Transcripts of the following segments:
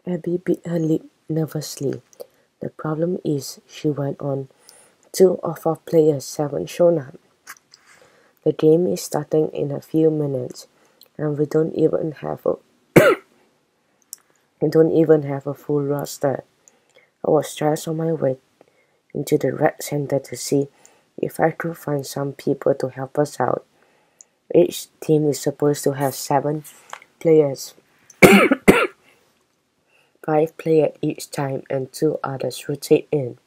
Abby bit her lip nervously. The problem is, she went on, two of our players haven't shown up. The game is starting in a few minutes, and we don't even have a full roster. I was just on my way into the rec center to see if I could find some people to help us out. Each team is supposed to have 7 players, 5 players each time, and 2 others rotate in.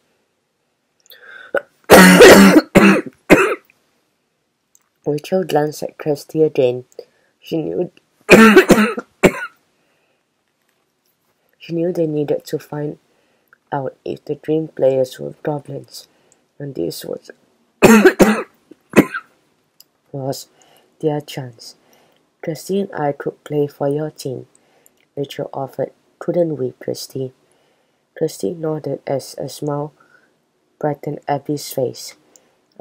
Rachel glanced at Kirsty again. She knew she knew they needed to find out if the dream players were goblins, and this was their chance. Kirsty and I could play for your team, Rachel offered. Couldn't we, Kirsty? Kirsty nodded as a smile brightened Abby's face.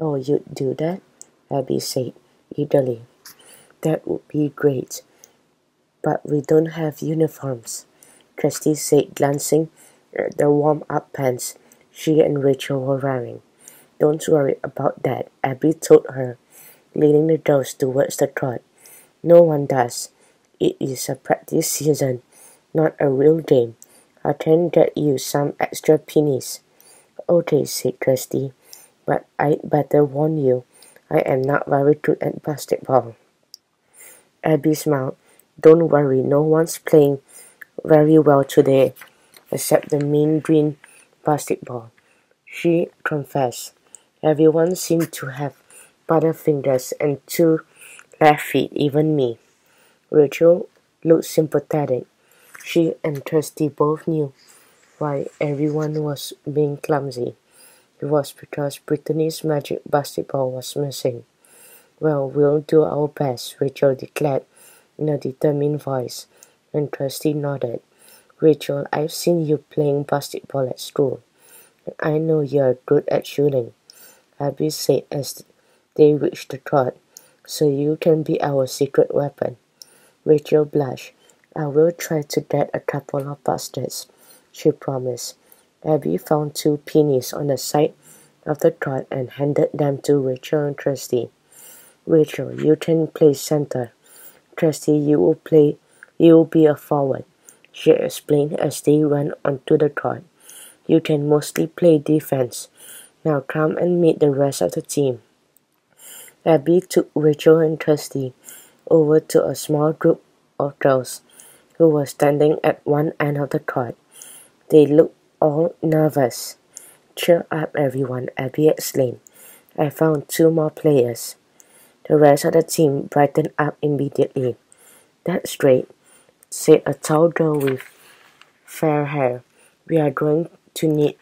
Oh, you'd do that? Abby said eagerly. That would be great. But we don't have uniforms, Kirsty said, glancing at the warm-up pants she and Rachel were wearing. Don't worry about that, Abby told her, leading the girls towards the trot. No one does. It is a practice season, not a real game. I can get you some extra pennies. Okay, said Kirsty, but I'd better warn you, I am not very good at basketball. Abby smiled. Don't worry, no one's playing very well today, except the mean green basketball, she confessed. Everyone seemed to have butterfingers and 2 left feet, even me. Rachel looked sympathetic. She and Kirsty both knew why everyone was being clumsy. It was because Brittany's magic basketball was missing. Well, we'll do our best, Rachel declared in a determined voice, and Kirsty nodded. Rachel, I've seen you playing basketball at school, and I know you're good at shooting, Abby said as they reached the trot, so you can be our secret weapon. Rachel blushed. I will try to get a couple of baskets, she promised. Abby found 2 pennies on the side of the trot and handed them to Rachel and Kirsty. Rachel, you can play center. Kirsty, you will be a forward, she explained as they ran onto the trot. You can mostly play defense. Now come and meet the rest of the team. Abby took Rachel and Kirsty over to a small group of girls who were standing at one end of the trot. They looked all nervous. Cheer up, everyone, Abby exclaimed. I found 2 more players. The rest of the team brightened up immediately. That's great, said a tall girl with fair hair. We are going to need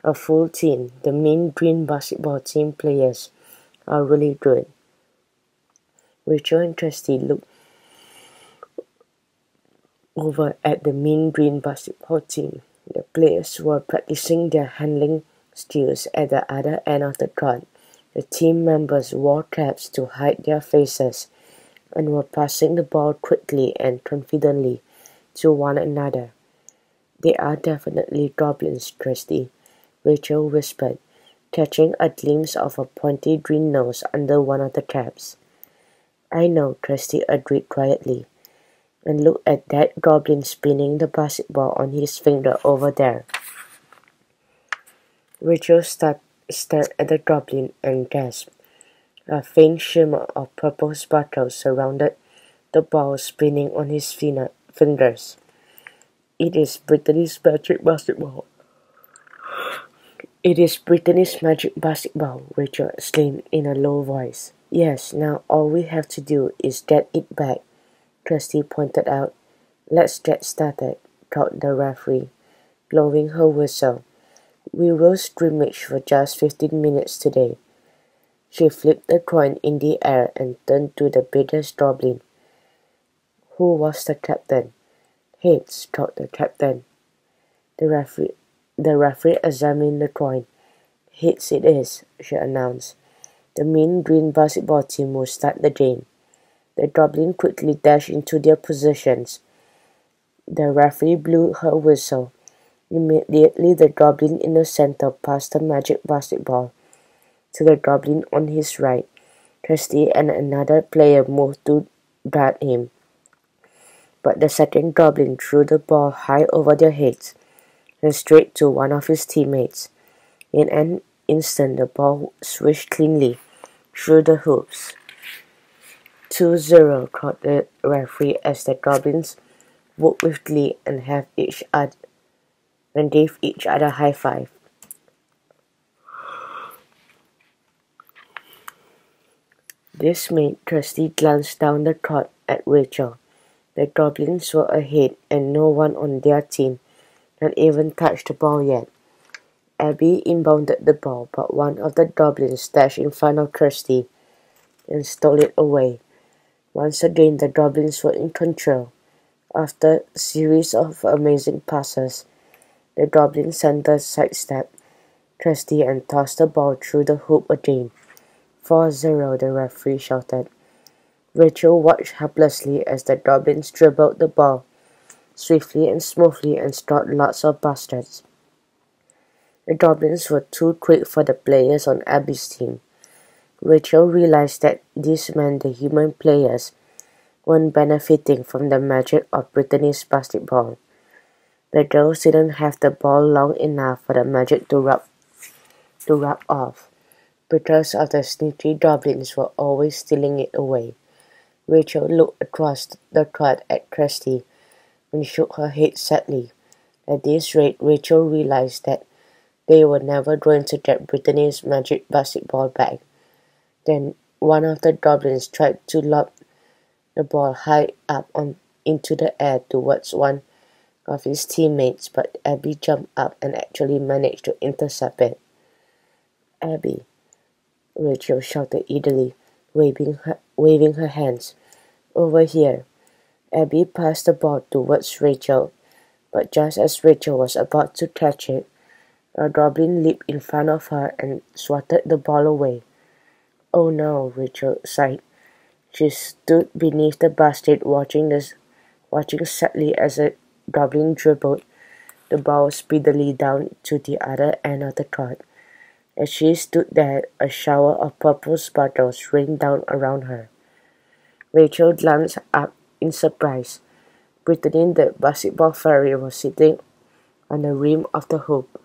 a full team. The mean green basketball team players are really good. Rachel and Kirsty looked over at the mean green basketball team. The players were practicing their handling skills at the other end of the trot. The team members wore caps to hide their faces and were passing the ball quickly and confidently to one another. They are definitely goblins, Kirsty, Rachel whispered, catching a glimpse of a pointy green nose under one of the caps. I know, Kirsty agreed quietly. And look at that goblin spinning the basketball on his finger over there. Rachel stared at the goblin and gasped. A faint shimmer of purple sparkles surrounded the ball spinning on his fingers. It is Brittany's magic basketball. It is Brittany's magic basketball, Rachel exclaimed in a low voice. Yes, now all we have to do is get it back, Kirsty pointed out. Let's get started, called the referee, blowing her whistle. We will scrimmage for just 15 minutes today. She flipped the coin in the air and turned to the biggest goblin. Who was the captain? Heads, called the captain. The referee examined the coin. Heads it is, she announced. The mean green basketball team will start the game. The goblin quickly dashed into their positions. The referee blew her whistle. Immediately the goblin in the center passed the magic basketball to the goblin on his right. Kirsty and another player moved to guard him, but the second goblin threw the ball high over their heads and straight to one of his teammates. In an instant the ball swished cleanly through the hoops. 2-0, called the referee as the goblins whooped with glee and gave each other a high five. This made Kirsty glance down the court at Rachel. The goblins were ahead and no one on their team had even touched the ball yet. Abby inbounded the ball, but one of the goblins dashed in front of Kirsty and stole it away. Once again the goblins were in control. After a series of amazing passes, the goblin center sidestepped Kirsty and tossed the ball through the hoop again. 4-0, the referee shouted. Rachel watched helplessly as the goblins dribbled the ball swiftly and smoothly and scored lots of baskets. The goblins were too quick for the players on Abby's team. Rachel realized that this meant the human players weren't benefiting from the magic of Brittany's basketball. The girls didn't have the ball long enough for the magic to rub off, because of the sneaky goblins were always stealing it away. Rachel looked across the court at Kirsty and shook her head sadly. At this rate, Rachel realized that they were never going to get Brittany's magic basketball back. Then one of the goblins tried to lob the ball high up into the air towards one of his teammates, but Abby jumped up and actually managed to intercept it. Abby, Rachel shouted eagerly, waving her hands. Over here. Abby passed the ball towards Rachel, but just as Rachel was about to catch it, a goblin leaped in front of her and swatted the ball away. Oh no, Rachel sighed. She stood beneath the basket watching sadly as a goblin dribbled the ball speedily down to the other end of the court. As she stood there, a shower of purple sparkles rained down around her. Rachel glanced up in surprise. Brittany, the basketball fairy, was sitting on the rim of the hoop.